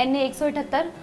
NA 178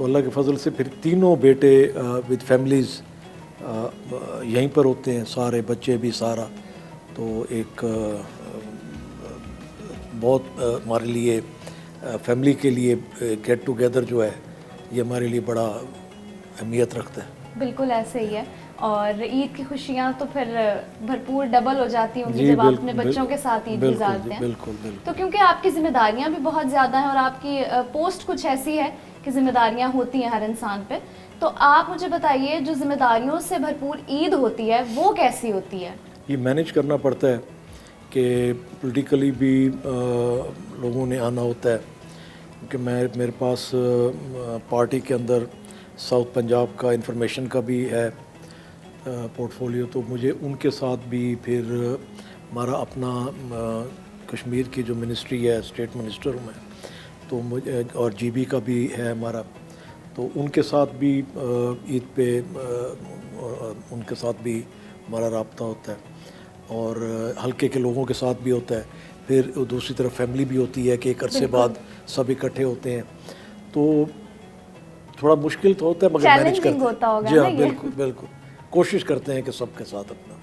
تو اللہ کے فضل سے پھر تینوں بیٹے ود فیملیز یہیں پر ہوتے ہیں، سارے بچے بھی سارا. تو ایک بہت ہمارے لیے فیملی کے لیے گیٹ ٹوگیدر جو ہے یہ ہمارے لیے بڑا اہمیت رکھتا ہے. بالکل ایسے ہی ہے. اور عید کی خوشیاں تو پھر بھرپور ڈبل ہو جاتی ہوں گی جی جب آپ اپنے بچوں کے ساتھ عید گزارتے ہیں. بالکل بالکل. تو کیونکہ آپ کی ذمہ داریاں بھی بہت زیادہ ہیں اور آپ کی پوسٹ کچھ ایسی ہے کہ ذمہ داریاں ہوتی ہیں ہر انسان پہ، تو آپ مجھے بتائیے جو ذمہ داریوں سے بھرپور عید ہوتی ہے وہ کیسی ہوتی ہے؟ یہ مینیج کرنا پڑتا ہے کہ پولیٹیکلی بھی لوگوں نے آنا ہوتا ہے، کیونکہ میرے پاس پارٹی کے اندر ساؤتھ پنجاب کا انفارمیشن کا بھی ہے پورٹ فولیو، تو مجھے ان کے ساتھ بھی پھر ہمارا اپنا کشمیر کی جو منسٹری ہے، اسٹیٹ منسٹر ہوں میں، تو مجھے اور جی بی کا بھی ہے ہمارا، تو ان کے ساتھ بھی عید پہ ان کے ساتھ بھی ہمارا رابطہ ہوتا ہے، اور حلقے کے لوگوں کے ساتھ بھی ہوتا ہے. پھر دوسری طرف فیملی بھی ہوتی ہے کہ ایک عرصے بعد سب اکٹھے ہوتے ہیں، تو تھوڑا مشکل تو ہوتا ہے مگر مینیج کرتے ہیں. جی ہاں بالکل بالکل، کوشش کرتے ہیں کہ سب کے ساتھ اپنا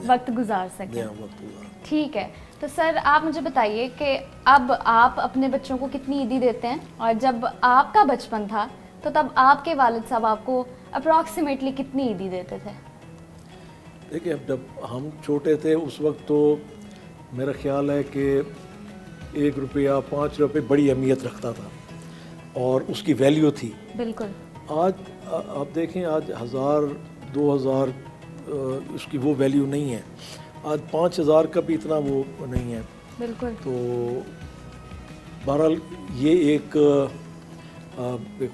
وقت گزار سکیں. وقت گزار. ٹھیک ہے. تو سر آپ مجھے بتائیے کہ اب آپ اپنے بچوں کو کتنی عیدی دیتے ہیں، اور جب آپ کا بچپن تھا تو تب آپ کے والد صاحب آپ کو اپروکسیمیٹلی کتنی عیدی دیتے تھے؟ دیکھیں اب جب ہم چھوٹے تھے اس وقت تو میرا خیال ہے کہ 1 روپیہ 5 روپے بڑی اہمیت رکھتا تھا اور اس کی ویلیو تھی. بالکل. آج آپ دیکھیں آج 1000 2000 اس کی وہ ویلیو نہیں ہے. آج 5000 کا بھی اتنا وہ نہیں ہے. بالکل. تو بہرحال یہ ایک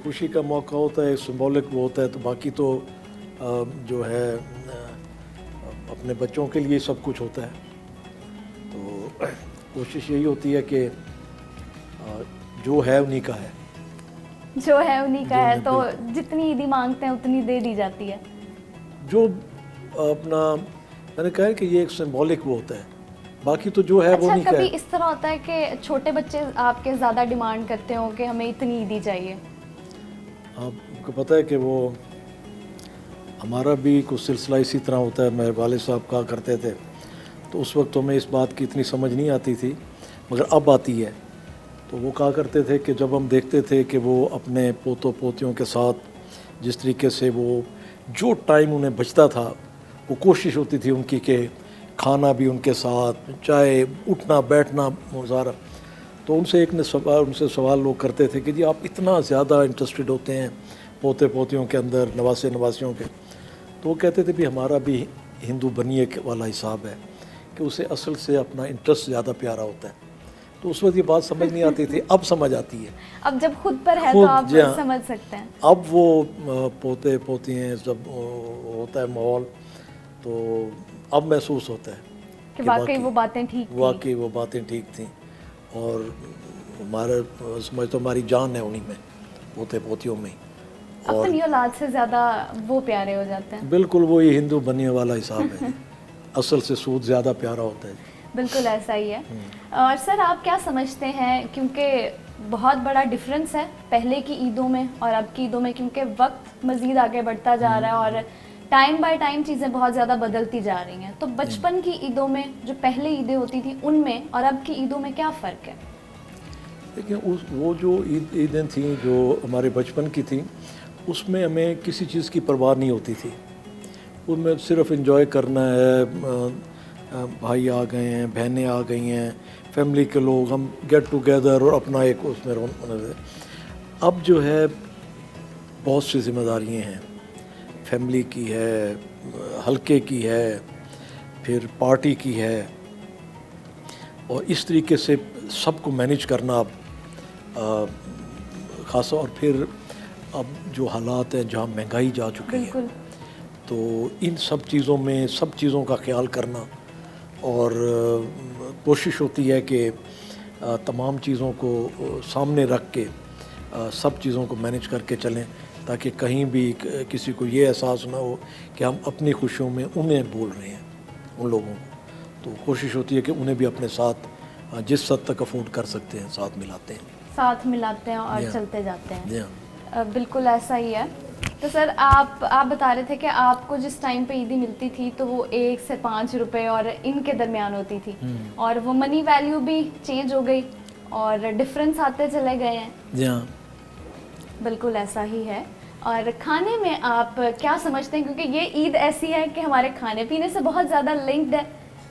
خوشی کا موقع ہوتا ہے، سمبولک وہ ہوتا ہے. تو باقی تو جو ہے اپنے بچوں کے لیے سب کچھ ہوتا ہے. تو کوشش یہی ہوتی ہے کہ جو ہے انہی کا ہے، جو ہے انہی کا ہے. تو جتنی عیدی مانگتے ہیں اتنی دے دی جاتی ہے. جو اپنا میں نے کہا ہے کہ یہ ایک سمبولک وہ ہوتا ہے، باقی تو جو ہے وہ نہیں. کبھی اس طرح ہوتا ہے کہ چھوٹے بچے آپ کے زیادہ ڈیمانڈ کرتے ہوں کہ ہمیں اتنی عیدی چاہیے؟ آپ کو پتہ ہے کہ وہ ہمارا بھی کچھ سلسلہ اسی طرح ہوتا ہے. میرے والد صاحب کہا کرتے تھے، تو اس وقت ہمیں اس بات کی اتنی سمجھ نہیں آتی تھی مگر اب آتی ہے. تو وہ کہا کرتے تھے کہ جب ہم دیکھتے تھے کہ وہ اپنے پوتوں پوتیوں کے ساتھ جس طریقے سے وہ جو ٹائم انہیں بچتا تھا وہ کوشش ہوتی تھی ان کی کہ کھانا بھی ان کے ساتھ، چاہے اٹھنا بیٹھنا مظاہرہ. تو ان سے سوال لوگ کرتے تھے کہ جی آپ اتنا زیادہ انٹرسٹڈ ہوتے ہیں پوتے پوتیوں کے اندر، نواسے نواسیوں کے. تو وہ کہتے تھے بھی ہمارا بھی ہندو بنیے والا حساب ہے کہ اسے اصل سے اپنا انٹرسٹ زیادہ پیارا ہوتا ہے. تو اس وقت یہ بات سمجھ نہیں آتی تھی، اب سمجھ آتی ہے. اب جب خود پر ہے تو آپ سمجھ سکتے ہیں. اب وہ پوتے پوتی ہیں جب ہوتا ہے ماحول تو اب محسوس ہوتا ہے کہ واقعی وہ باتیں ٹھیک تھیں. واقعی وہ باتیں ٹھیک تھیں اور ہمارے سمجھ تو ہماری جان ہے انہی میں، پوتے پوتیوں میں. اپنی اولاد سے زیادہ وہ پیارے ہو جاتے ہیں. بالکل وہی ہندو بننے والا حساب ہے. اصل سے سود زیادہ پیارا ہوتا ہے. بالکل ایسا ہی ہے. اور سر آپ کیا سمجھتے ہیں، کیونکہ بہت بڑا ڈفرینس ہے پہلے کی عیدوں میں اور اب کی عیدوں میں، کیونکہ وقت مزید آگے بڑھتا جا رہا ہے اور ٹائم بائی ٹائم چیزیں بہت زیادہ بدلتی جا رہی ہیں. تو بچپن کی عیدوں میں جو پہلے عیدیں ہوتی تھیں ان میں اور اب کی عیدوں میں کیا فرق ہے؟ دیکھیں وہ جو عیدیں تھیں جو ہمارے بچپن کی تھیں اس میں ہمیں کسی چیز کی پرواہ نہیں ہوتی تھی. ان میں صرف انجوائے کرنا ہے، بھائی آ گئے ہیں، بہنیں آ گئی ہیں، فیملی کے لوگ، ہم گیٹ ٹوگیدر اور اپنا ایک اس میں اب جو ہے بہت سی ذمہ داریاں ہیں. فیملی کی ہے، حلقے کی ہے، پھر پارٹی کی ہے، اور اس طریقے سے سب کو مینیج کرنا اب خاصا. اور پھر اب جو حالات ہیں جہاں مہنگائی جا چکی ہے تو ان سب چیزوں میں سب چیزوں کا خیال کرنا، اور کوشش ہوتی ہے کہ تمام چیزوں کو سامنے رکھ کے سب چیزوں کو مینیج کر کے چلیں تاکہ کہیں بھی کسی کو یہ احساس نہ ہو کہ ہم اپنی خوشیوں میں انہیں بول رہے ہیں ان لوگوں کو. تو کوشش ہوتی ہے کہ انہیں بھی اپنے ساتھ جس حد تک افورڈ کر سکتے ہیں ساتھ ملاتے ہیں اور چلتے جاتے ہیں. بالکل ایسا ہی ہے. تو سر آپ بتا رہے تھے کہ آپ کو جس ٹائم پہ عیدی ملتی تھی تو وہ 1 سے 5 روپے اور ان کے درمیان ہوتی تھی, اور وہ منی ویلیو بھی چینج ہو گئی اور ڈفرینس آتے چلے گئے ہیں. جی ہاں, بالکل ایسا ہی ہے. اور کھانے میں آپ کیا سمجھتے ہیں, کیونکہ یہ عید ایسی ہے کہ ہمارے کھانے پینے سے بہت زیادہ لنکڈ ہے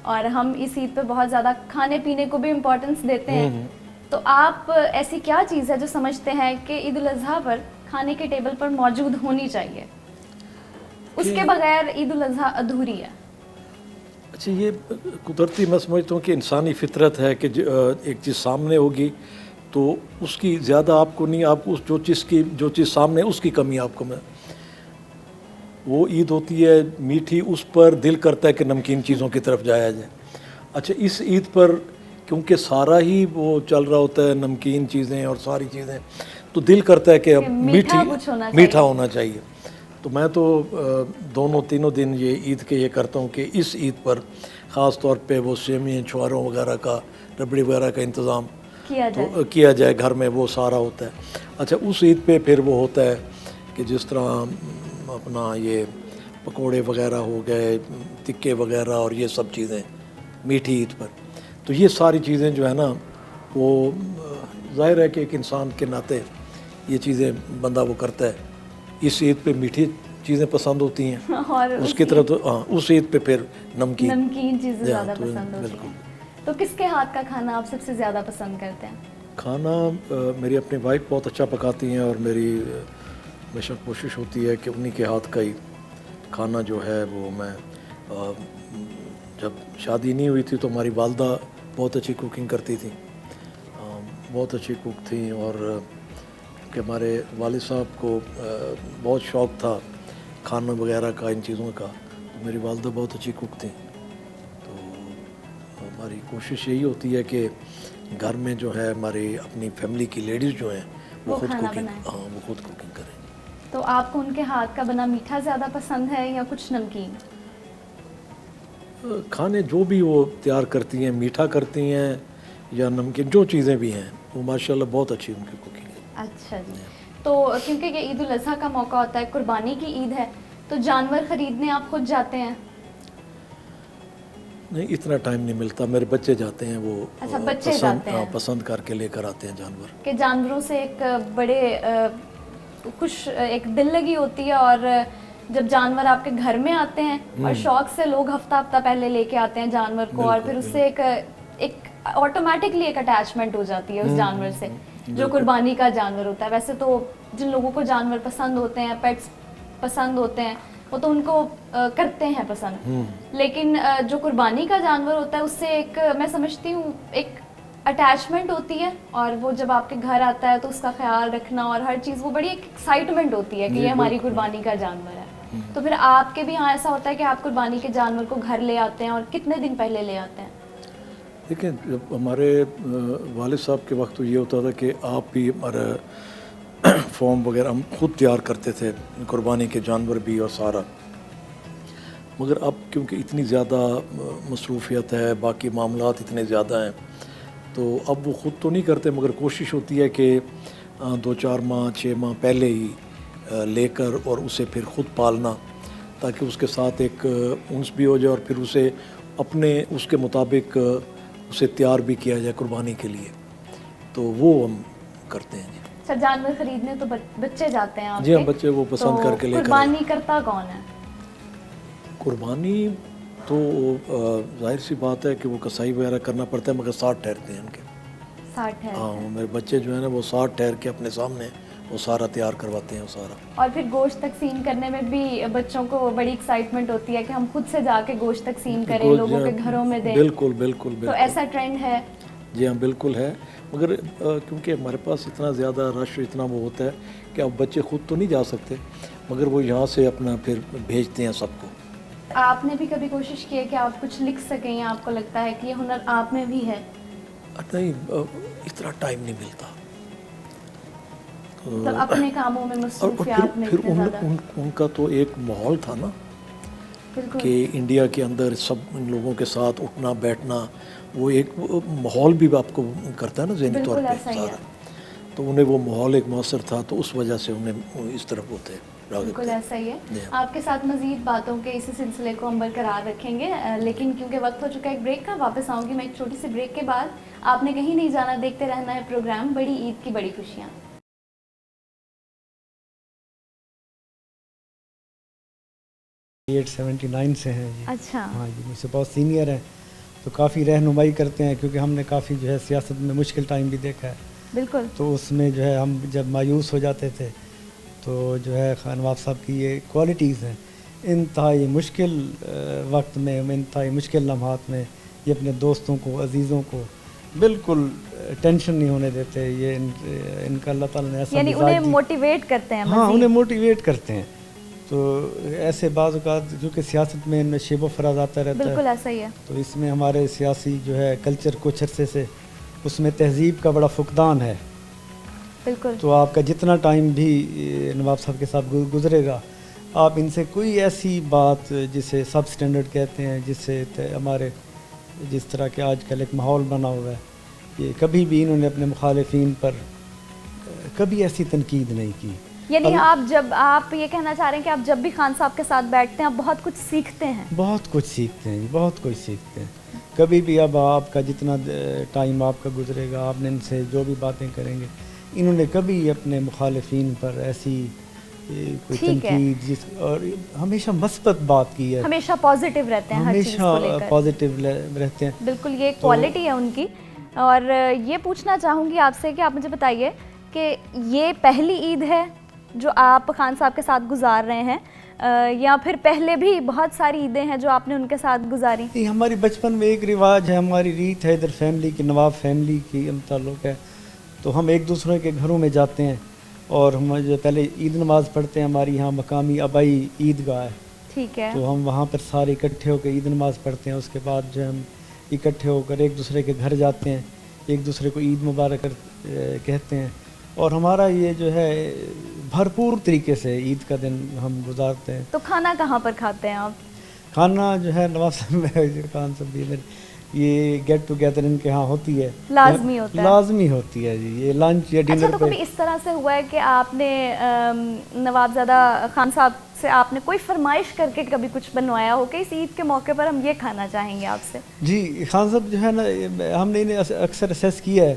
اور ہم اس عید پہ بہت زیادہ کھانے پینے کو بھی امپورٹنس دیتے ہیں, تو آپ ایسی کیا چیز ہے جو سمجھتے ہیں کہ عید الاضحیٰ پر کھانے کے ٹیبل پر موجود ہونی چاہیے, اس کے بغیر عید الاضحیٰ ادھوری ہے؟ اچھا, یہ قدرتی میں سمجھتا ہوں کہ انسانی فطرت ہے کہ ایک چیز سامنے ہوگی تو اس کی زیادہ آپ کو نہیں, آپ کو جو چیز سامنے اس کی کمی آپ کو میں. وہ عید ہوتی ہے میٹھی, اس پر دل کرتا ہے کہ نمکین چیزوں کی طرف جایا جائے. اچھا, اس عید پر کیونکہ سارا ہی وہ چل رہا ہوتا ہے نمکین چیزیں اور ساری چیزیں, تو دل کرتا ہے کہ اب میٹھا ہونا چاہیے. تو میں تو تینوں دن یہ عید کے یہ کرتا ہوں کہ اس عید پر خاص طور پہ وہ سیویاں چھواروں وغیرہ کا, ربڑی وغیرہ کا انتظام کیا جائے گھر میں, وہ سارا ہوتا ہے. اچھا, اس عید پہ پھر وہ ہوتا ہے کہ جس طرح اپنا یہ پکوڑے وغیرہ ہو گئے, تکے وغیرہ اور یہ سب چیزیں میٹھی عید پر. تو یہ ساری چیزیں جو ہے نا وہ ظاہر ہے کہ ایک انسان کے ناطے یہ چیزیں بندہ وہ کرتا ہے. اس عید پہ میٹھی چیزیں پسند ہوتی ہیں اور اس کی طرف اس عید پہ پھر نمکین چیزیں زیادہ پسند ہوتی ہیں. تو کس کے ہاتھ کا کھانا آپ سب سے زیادہ پسند کرتے ہیں؟ کھانا میری اپنی وائف بہت اچھا پکاتی ہیں اور میری ہمیشہ کوشش ہوتی ہے کہ انہی کے ہاتھ کا ہی کھانا جو ہے وہ میں. جب شادی نہیں ہوئی تھی تو ہماری والدہ بہت اچھی کوکنگ کرتی تھیں, بہت اچھی کوک تھیں, اور کہ ہمارے والد صاحب کو بہت شوق تھا کھانا وغیرہ کا, ان چیزوں کا. میری والدہ بہت اچھی کوک تھیں, تو ہماری کوشش یہی ہوتی ہے کہ گھر میں جو ہے ہماری اپنی فیملی کی لیڈیز جو ہیں وہ خود کوکنگ کریں. تو آپ کو ان کے ہاتھ کا بنا میٹھا زیادہ پسند ہے یا کچھ نمکین؟ کھانے جو بھی وہ تیار کرتی ہیں, میٹھا کرتی ہیں یا نمکین, جو چیزیں بھی ہیں وہ ماشاءاللہ بہت اچھی ان کی کوکنگ ہے. اچھا جی. تو کیونکہ یہ عید الاضحیٰ کا موقع ہوتا ہے, قربانی کی عید ہے, تو جانور خریدنے آپ خود جاتے ہیں؟ نہیں, اتنا ٹائم نہیں ملتا, میرے بچے جاتے ہیں, وہ اچھا بچے جاتے ہیں, پسند کر کے لے کر آتے ہیں جانور. کہ جانوروں سے ایک بڑے خوش ایک دل لگی ہوتی ہے, اور جب جانور آپ کے گھر میں آتے ہیں اور شوق سے لوگ ہفتہ پہلے لے کے آتے ہیں جانور کو, اور پھر اس سے ایک آٹومیٹکلی ایک اٹیچمنٹ ہو جاتی ہے اس جانور سے جو قربانی کا جانور ہوتا ہے. ویسے تو جن لوگوں کو جانور پسند ہوتے ہیں, پیٹس پسند ہوتے ہیں, وہ تو ان کو کرتے ہیں پسند, لیکن جو قربانی کا جانور ہوتا ہے اس سے ایک میں سمجھتی ہوں ایک اٹیچمنٹ ہوتی ہے, اور وہ جب آپ کے گھر آتا ہے تو اس کا خیال رکھنا اور ہر چیز, وہ بڑی ایک ایکسائٹمنٹ ہوتی ہے کہ یہ ہماری قربانی کا جانور ہے. تو پھر آپ کے بھی یہاں ایسا ہوتا ہے کہ آپ قربانی کے جانور کو گھر لے آتے ہیں, اور کتنے دن پہلے لے آتے ہیں؟ دیکھیں, جب ہمارے والد صاحب کے وقت تو یہ ہوتا تھا کہ آپ بھی ہمارا فارم وغیرہ ہم خود تیار کرتے تھے, قربانی کے جانور بھی اور سارا. مگر اب کیونکہ اتنی زیادہ مصروفیت ہے, باقی معاملات اتنے زیادہ ہیں, تو اب وہ خود تو نہیں کرتے, مگر کوشش ہوتی ہے کہ 2-4 ماہ 6 ماہ پہلے ہی لے کر اور اسے پھر خود پالنا, تاکہ اس کے ساتھ ایک انس بھی ہو جائے, اور پھر اسے اپنے اس کے مطابق اسے تیار بھی کیا جائے قربانی کے لیے. تو وہ ہم کرتے ہیں. اچھا, جانور خریدنے تو بچے جاتے ہیں آپ؟ جی ہاں, بچے وہ پسند کر کے لے کر. قربانی کرتا کون ہے؟ قربانی تو ظاہر سی بات ہے کہ وہ کسائی وغیرہ کرنا پڑتا ہے, مگر 60 ٹھہرتے ہیں ان کے. 60 ٹھہرتے ہیں؟ ہاں, میرے بچے جو ہیں نا وہ 60 ٹھہر کے اپنے سامنے وہ سارا تیار کرواتے ہیں وہ سارا. اور پھر گوشت تقسیم کرنے میں بھی بچوں کو بڑی ایکسائٹمنٹ ہوتی ہے کہ ہم خود سے جا کے گوشت تقسیم کریں, لوگوں کے گھروں میں دیں. بالکل بالکل. تو ایسا ٹرینڈ ہے؟ جی ہاں بالکل ہے, مگر کیونکہ ہمارے پاس اتنا زیادہ رش اتنا وہ ہوتا ہے کہ اب بچے خود تو نہیں جا سکتے, مگر وہ یہاں سے اپنا پھر بھیجتے ہیں سب کو. آپ نے بھی کبھی کوشش کی ہے کہ آپ کچھ لکھ سکیں, یا آپ کو لگتا ہے کہ یہ ہنر آپ میں بھی ہے؟ نہیں, اتنا ٹائم نہیں ملتا. تو اپنے کاموں میں مصروفیات میں پھر ان کا تو ایک ماحول تھا نا کہ انڈیا کے اندر سب ان لوگوں کے ساتھ اٹھنا بیٹھنا, وہ ایک ماحول بھی آپ کو کرتا ہے نا ذہنی طور پہ سارا. تو انہیں وہ ماحول ایک مؤثر تھا، تو اس وجہ سے انہیں اس طرف وہ تھے راغب بالکل تھے۔ ایسا ہی ہے۔ آپ کے ساتھ مزید باتوں کے اسی سلسلے کو ہم برقرار رکھیں گے، لیکن کیونکہ وقت ہو چکا ہے ایک بریک کا، واپس آؤں گی میں ایک چھوٹی سی بریک کے بعد۔ آپ نے کہیں نہیں جانا، دیکھتے رہنا ہے پروگرام بڑی عید کی بڑی خوشیاں۔ 879 سے ہیں جی۔ اچھا ہاں جی، مجھ سے بہت سینئر ہیں، تو کافی رہنمائی کرتے ہیں، کیونکہ ہم نے کافی جو ہے سیاست میں مشکل ٹائم بھی دیکھا ہے۔ بالکل، تو اس میں جو ہے ہم جب مایوس ہو جاتے تھے تو جو ہے خان نواب صاحب کی یہ کوالٹیز ہیں، انتہائی مشکل وقت میں، انتہائی مشکل لمحات میں یہ اپنے دوستوں کو، عزیزوں کو بالکل ٹینشن نہیں ہونے دیتے۔ یہ ان کا اللہ تعالیٰ نے ایسا یعنی مزاج انہیں موٹیویٹ کرتے ہیں ہاں، مزید۔ انہیں موٹیویٹ کرتے ہیں۔ تو ایسے بعض اوقات کیونکہ سیاست میں نشیب و فراز آتا رہتا ہے، بالکل ایسا ہی ہے۔ تو اس میں ہمارے سیاسی جو ہے کلچر کچھ عرصے سے اس میں تہذیب کا بڑا فقدان ہے۔ بالکل، تو آپ کا جتنا ٹائم بھی نواب صاحب کے ساتھ گزرے گا، آپ ان سے کوئی ایسی بات جسے سب سٹینڈرڈ کہتے ہیں، جس سے ہمارے جس طرح کے آج کل ایک ماحول بنا ہوا ہے، یہ کبھی بھی انہوں نے اپنے مخالفین پر کبھی ایسی تنقید نہیں کی۔ یعنی آپ یہ کہنا چاہ رہے ہیں کہ آپ جب بھی خان صاحب کے ساتھ بیٹھتے ہیں آپ بہت کچھ سیکھتے ہیں؟ بہت کچھ سیکھتے ہیں، بہت کچھ سیکھتے ہیں۔ کبھی بھی اب آپ کا جتنا ٹائم آپ کا گزرے گا، آپ نے ان سے جو بھی باتیں کریں گے، انہوں نے کبھی اپنے مخالفین پر ایسی کوئی تنقید اور ہمیشہ مثبت بات کی ہے، ہمیشہ پازیٹیو رہتے ہیں، ہر چیز کو لے ہمیشہ کر پازیٹیو رہتے ہیں۔ بالکل، یہ کوالٹی ہے ان کی۔ اور یہ پوچھنا چاہوں گی آپ سے کہ آپ مجھے بتائیے کہ یہ پہلی عید ہے جو آپ خان صاحب کے ساتھ گزار رہے ہیں، یا پھر پہلے بھی بہت ساری عیدیں ہیں جو آپ نے ان کے ساتھ گزاری؟ یہ ہماری بچپن میں ایک رواج ہے، ہماری ریت ہے، ادھر فیملی کی، نواب فیملی کی ہم تعلق ہے، تو ہم ایک دوسرے کے گھروں میں جاتے ہیں اور ہم جو پہلے عید نماز پڑھتے ہیں، ہماری یہاں مقامی آبائی عیدگاہ ہے، ٹھیک ہے، تو ہم وہاں پر سارے اکٹھے ہو کے عید نماز پڑھتے ہیں۔ اس کے بعد جو ہم اکٹھے ہو کر ایک دوسرے کے گھر جاتے ہیں، ایک دوسرے کو عید مبارک کہتے ہیں، اور ہمارا یہ جو ہے بھرپور طریقے سے عید کا دن ہم گزارتے ہیں۔ تو کھانا کہاں پر کھاتے ہیں آپ؟ کھانا جو ہے نواب صاحب خان صاحب یہ گیٹ ٹوگیدر ان کے ہاں ہوتی ہے، لازمی ہوتا ہے، لازمی ہوتی ہے جی، یہ لنچ یا اچھا، ڈنر تو پہ۔ کبھی اس طرح سے ہوا ہے کہ آپ نے نوابزادہ خان صاحب سے آپ نے کوئی فرمائش کر کے کبھی کچھ بنوایا ہو کہ اس عید کے موقع پر ہم یہ کھانا چاہیں گے آپ سے؟ جی، خان صاحب جو ہے نا، ہم نے انہیں اکثر اسیس کیا ہے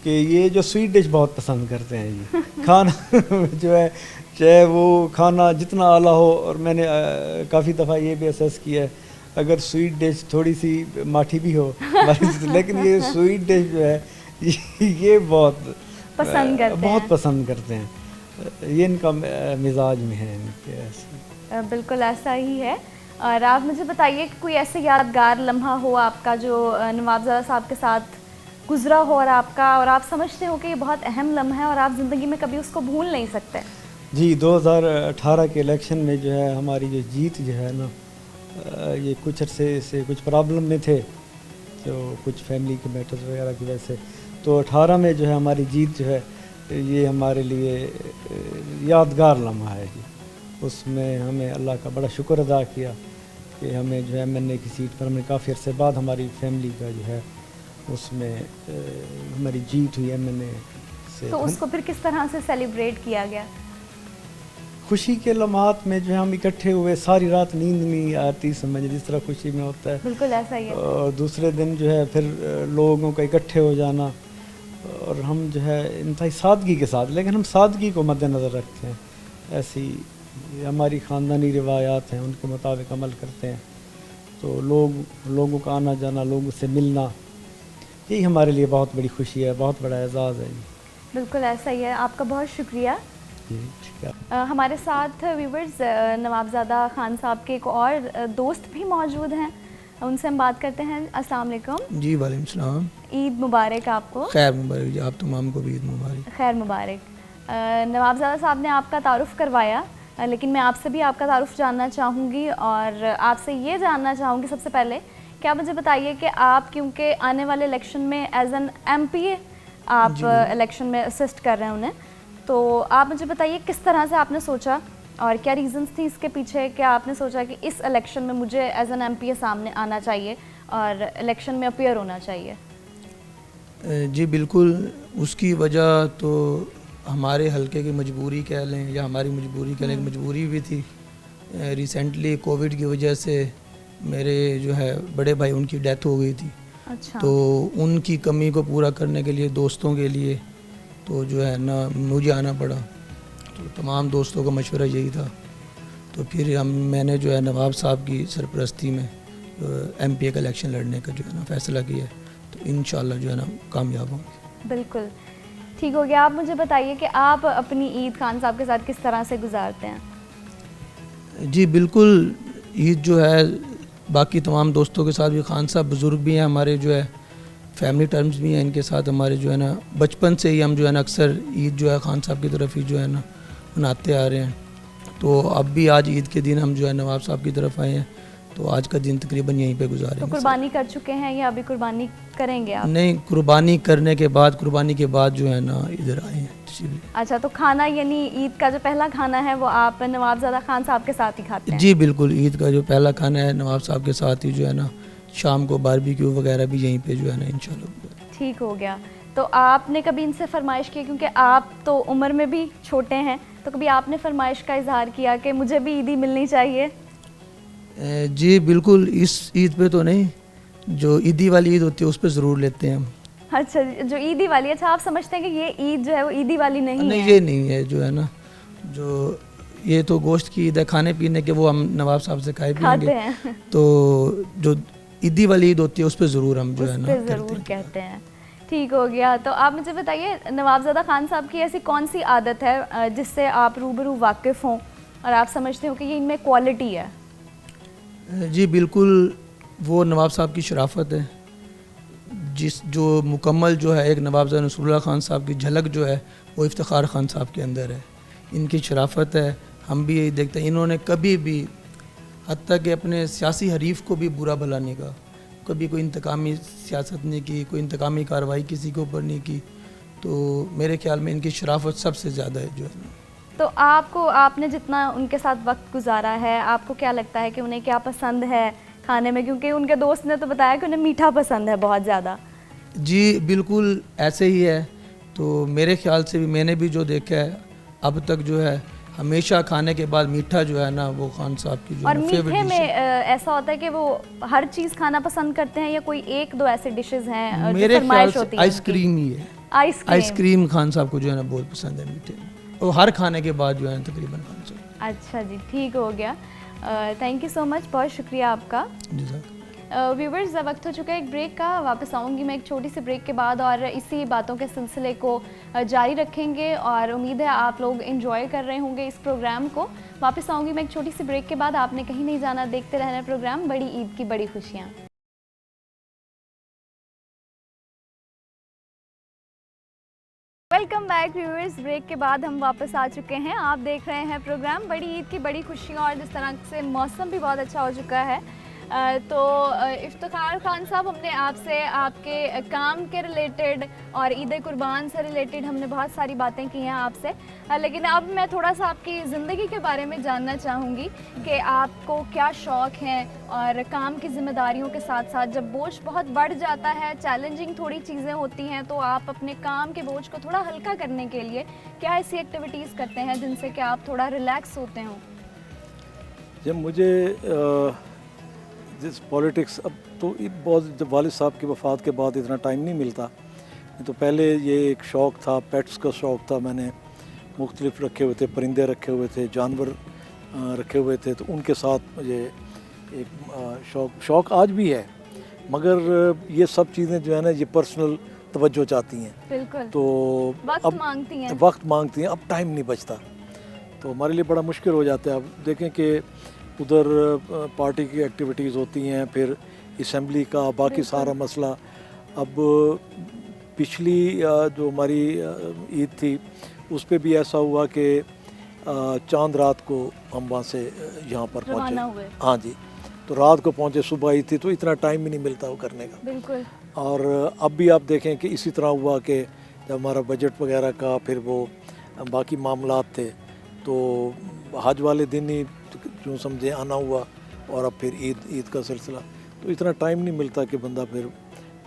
کہ یہ جو سویٹ ڈش بہت پسند کرتے ہیں جی۔ کھانا جو ہے چاہے وہ کھانا جتنا اعلیٰ ہو، اور میں نے کافی دفعہ یہ بھی اسیس کیا ہے اگر سویٹ ڈش تھوڑی سی ماٹھی بھی ہو لیکن یہ سویٹ ڈش جو ہے یہ بہت پسند کرتے ہیں، یہ ان کا مزاج میں ہے ان کے ایسے۔ بالکل ایسا ہی ہے۔ اور آپ مجھے بتائیے کہ کوئی ایسے یادگار لمحہ ہو آپ کا جو نوابزادہ صاحب کے ساتھ گزرا ہو اور آپ سمجھتے ہو کہ یہ بہت اہم لمحہ ہے اور آپ زندگی میں کبھی اس کو بھول نہیں سکتے؟ جی، 2018 کے الیکشن میں جو ہے ہماری جو جیت جو ہے نا، یہ کچھ عرصے سے کچھ پرابلم میں تھے، تو کچھ فیملی کے میٹرز وغیرہ کی وجہ سے، تو 18 میں جو ہے ہماری جیت جو ہے یہ ہمارے لیے یادگار لمحہ ہے جی۔ اس میں ہمیں اللہ کا بڑا شکر ادا کیا کہ ہمیں جو ہے MNA کی سیٹ پر ہمیں کافی عرصے بعد ہماری فیملی کا جو ہے اس میں ہماری جیت ہوئی MNA سے۔ تو اس کو پھر کس طرح سے سیلیبریٹ کیا گیا؟ خوشی کے لمحات میں جو ہے ہم اکٹھے ہوئے، ساری رات نیند نہیں آتی، سمجھ جس طرح خوشی میں ہوتا ہے، بالکل ایسا ہی ہے۔ اور دوسرے دن جو ہے پھر لوگوں کا اکٹھے ہو جانا، اور ہم جو ہے انتہائی سادگی کے ساتھ، لیکن ہم سادگی کو مد نظر رکھتے ہیں، ایسی ہماری خاندانی روایات ہیں ان کے مطابق عمل کرتے ہیں، تو لوگوں کا آنا جانا، لوگوں سے ملنا، یہی ہمارے لیے بہت بڑی خوشی ہے، بہت بڑا اعزاز ہے جی۔ بالکل ایسا ہی ہے، آپ کا بہت شکریہ۔ ہمارے ساتھ ویورز نوابزادہ خان صاحب کے ایک اور دوست بھی موجود ہیں، ان سے ہم بات کرتے ہیں۔ السلام علیکم۔ جی وعلیکم السلام۔ عید مبارک آپ کو۔ خیر مبارک جی، آپ تمام کو بھی عید مبارک۔ خیر مبارک۔ نوابزادہ صاحب نے آپ کا تعارف کروایا، لیکن میں آپ سے بھی آپ کا تعارف جاننا چاہوں گی، اور آپ سے یہ جاننا چاہوں گی سب سے پہلے کہ آپ مجھے بتائیے کہ آپ کیونکہ آنے والے الیکشن میں ایز این MP آپ الیکشن میں اسسٹ کر رہے ہیں انہیں، تو آپ مجھے بتائیے کس طرح سے آپ نے سوچا اور کیا ریزنس تھی اس کے پیچھے کہ آپ نے سوچا کہ اس الیکشن میں مجھے ایز این MP سامنے آنا چاہیے اور الیکشن میں اپیئر ہونا چاہیے؟ جی بالکل، اس کی وجہ تو ہمارے حلقے کی مجبوری کہہ لیں یا ہماری مجبوری کہہ لیں، مجبوری بھی تھی. ریسنٹلی کووڈ کی وجہ سے میرے جو ہے بڑے بھائی ان کی ڈیتھ ہو گئی تھی. اچھا. تو ان کی کمی کو پورا کرنے کے لیے دوستوں کے لیے تو جو ہے نا مجھے آنا پڑا. تو تمام دوستوں کا مشورہ یہی تھا. تو پھر میں نے جو ہے نواب صاحب کی سرپرستی میں ایم پی اے کا الیکشن لڑنے کا جو ہے نا فیصلہ کیا ہے. تو انشاءاللہ جو ہے نا کامیاب ہوں گے. بالکل ٹھیک ہو گیا. آپ مجھے بتائیے کہ آپ اپنی عید خان صاحب کے ساتھ کس طرح سے گزارتے ہیں؟ جی بالکل، عید جو ہے باقی تمام دوستوں کے ساتھ بھی، خان صاحب بزرگ بھی ہیں ہمارے، جو ہے فیملی ٹرمز بھی ہیں ان کے ساتھ ہمارے، جو ہے نا بچپن سے ہی ہم جو ہے نا اکثر عید جو ہے خان صاحب کی طرف ہی جو ہے نا مناتے آ رہے ہیں. تو اب بھی آج عید کے دن ہم جو ہے نواب صاحب کی طرف آئے ہیں. تو آج کا دن تقریباً یہیں پہ گزاریں تو گے. قربانی کر چکے ہیں یا ابھی قربانی کریں گے آپ؟ نہیں، قربانی کرنے کے بعد، قربانی کے بعد جو ہے نا ادھر آئے ہیں. اچھا، تو کھانا یعنی عید کا جو پہلا کھانا ہے وہ آپ نواب زادہ خان صاحب کے ساتھ ہی کھاتے ہیں؟ جی بالکل، عید کا جو پہلا کھانا ہے نواب صاحب کے ساتھ ہی جو ہے نا شام کو باربیکیو وغیرہ بھی یہیں پہ جو ہے نا انشاءاللہ. ٹھیک ہو گیا. تو آپ نے کبھی ان سے فرمائش کی، کیونکہ آپ تو عمر میں بھی چھوٹے ہیں، تو کبھی آپ نے فرمائش کا اظہار کیا کہ مجھے بھی عیدی ملنی چاہیے؟ جی بالکل، اس عید پہ تو نہیں، جو عیدی والی عید ہوتی ہے اس پہ ضرور لیتے ہیں ہم. اچھا، جو عیدی والی. اچھا، آپ سمجھتے ہیں کہ یہ عید جو ہے وہ عیدی والی نہیں ہے؟ نہیں، یہ نہیں ہے جو ہے نا، جو یہ تو گوشت کی عید ہے، کھانے پینے کے وہ ہم نواب صاحب سے کھاتے ہیں. تو جو عیدی والی عید ہوتی ہے اس پہ ضرور ہم جو ہے نا ضرور کہتے ہیں. ٹھیک ہو گیا. تو آپ مجھے بتائیے نواب زادہ خان صاحب کی ایسی کون سی عادت ہے جس سے آپ روبرو واقف ہوں اور آپ سمجھتے ہو کہ یہ ان میں کوالٹی ہے؟ جی بالکل، وہ نواب صاحب کی شرافت ہے، جو مکمل جو ہے ایک نواب زادہ نصر اللہ خان صاحب کی جھلک جو ہے وہ افتخار خان صاحب کے اندر ہے. ان کی شرافت ہے. ہم بھی یہی دیکھتے ہیں، انہوں نے کبھی بھی حتیٰ کہ اپنے سیاسی حریف کو بھی برا بھلا نہیں کہا، کبھی کوئی انتقامی سیاست نہیں کی، کوئی انتقامی کارروائی کسی کے اوپر نہیں کی. تو میرے خیال میں ان کی شرافت سب سے زیادہ ہے جو ہے. تو آپ نے جتنا ان کے ساتھ وقت گزارا ہے، آپ کو کیا لگتا ہے کہ انہیں کیا پسند ہے کھانے میں؟ کیونکہ ان کے دوست نے تو بتایا کہ انہیں میٹھا پسند ہے بہت زیادہ. جی بالکل ایسے ہی ہے. تو میرے خیال سے بھی میں نے بھی جو دیکھا ہے اب تک جو ہے ہمیشہ کھانے کے بعد میٹھا جو ہے نا وہ خان صاحب کی جو اور میٹھے میں ایسا ہوتا ہے کہ وہ ہر چیز کھانا پسند کرتے ہیں یا کوئی ایک دو ایسے ڈشز ہیں میرے خیال سے آئس کریم ہی ہے. آئس کریم خان صاحب کو جو ہے نا بہت پسند ہے میٹھے میں، اور ہر کھانے کے بعد جو ہے تقریباً خان صاحب. اچھا جی، ٹھیک ہو گیا. تھینک یو سو مچ، بہت شکریہ آپ کا. ویورز، وقت ہو چکا ہے ایک بریک کا. واپس آؤں گی میں ایک چھوٹی سی بریک کے بعد اور اسی باتوں کے سلسلے کو جاری رکھیں گے، اور امید ہے آپ لوگ انجوائے کر رہے ہوں گے اس پروگرام کو. واپس آؤں گی میں ایک چھوٹی سی بریک کے بعد. آپ نے کہیں نہیں جانا، دیکھتے رہنا پروگرام بڑی عید کی بڑی خوشیاں. Welcome back viewers. بریک کے بعد ہم واپس آ چکے ہیں. آپ دیکھ رہے ہیں پروگرام بڑی عید کی بڑی خوشیاں، اور جس طرح سے موسم بھی بہت اچھا ہو چکا ہے. تو افتخار خان صاحب، ہم نے آپ سے آپ کے کام کے ریلیٹڈ اور عید قربان سے ریلیٹڈ ہم نے بہت ساری باتیں کی ہیں آپ سے، لیکن اب میں تھوڑا سا آپ کی زندگی کے بارے میں جاننا چاہوں گی کہ آپ کو کیا شوق ہیں، اور کام کی ذمہ داریوں کے ساتھ ساتھ جب بوجھ بہت بڑھ جاتا ہے، چیلنجنگ تھوڑی چیزیں ہوتی ہیں، تو آپ اپنے کام کے بوجھ کو تھوڑا ہلکا کرنے کے لیے کیا ایسی ایکٹیویٹیز کرتے ہیں جن سے کہ آپ تھوڑا ریلیکس ہوتے ہوں؟ جب مجھے جس پولیٹکس، اب تو بہت جب والد صاحب کی وفات کے بعد اتنا ٹائم نہیں ملتا. تو پہلے یہ ایک شوق تھا، پیٹس کا شوق تھا. میں نے مختلف رکھے ہوئے تھے، پرندے رکھے ہوئے تھے، جانور رکھے ہوئے تھے. تو ان کے ساتھ مجھے ایک شوق آج بھی ہے، مگر یہ سب چیزیں جو ہے نا یہ پرسنل توجہ چاہتی ہیں. بالکل. تو وقت مانگتی ہیں. وقت مانگتی ہیں. اب ٹائم نہیں بچتا، تو ہمارے لیے بڑا مشکل ہو جاتا ہے. اب دیکھیں کہ ادھر پارٹی کی ایکٹیویٹیز ہوتی ہیں، پھر اسمبلی کا باقی سارا مسئلہ. اب پچھلی جو ہماری عید تھی اس پہ بھی ایسا ہوا کہ چاند رات کو ہم وہاں سے یہاں پر پہنچے. ہاں جی، تو رات کو پہنچے، صبح عید تھی، تو اتنا ٹائم ہی نہیں ملتا وہ کرنے کا. بالکل. اور اب بھی آپ دیکھیں کہ اسی طرح ہوا کہ جب ہمارا بجٹ وغیرہ کا پھر وہ باقی معاملات تھے، تو حج والے دن ہی جو سمجھے آنا ہوا، اور اب پھر عید کا سلسلہ. تو اتنا ٹائم نہیں ملتا کہ بندہ پھر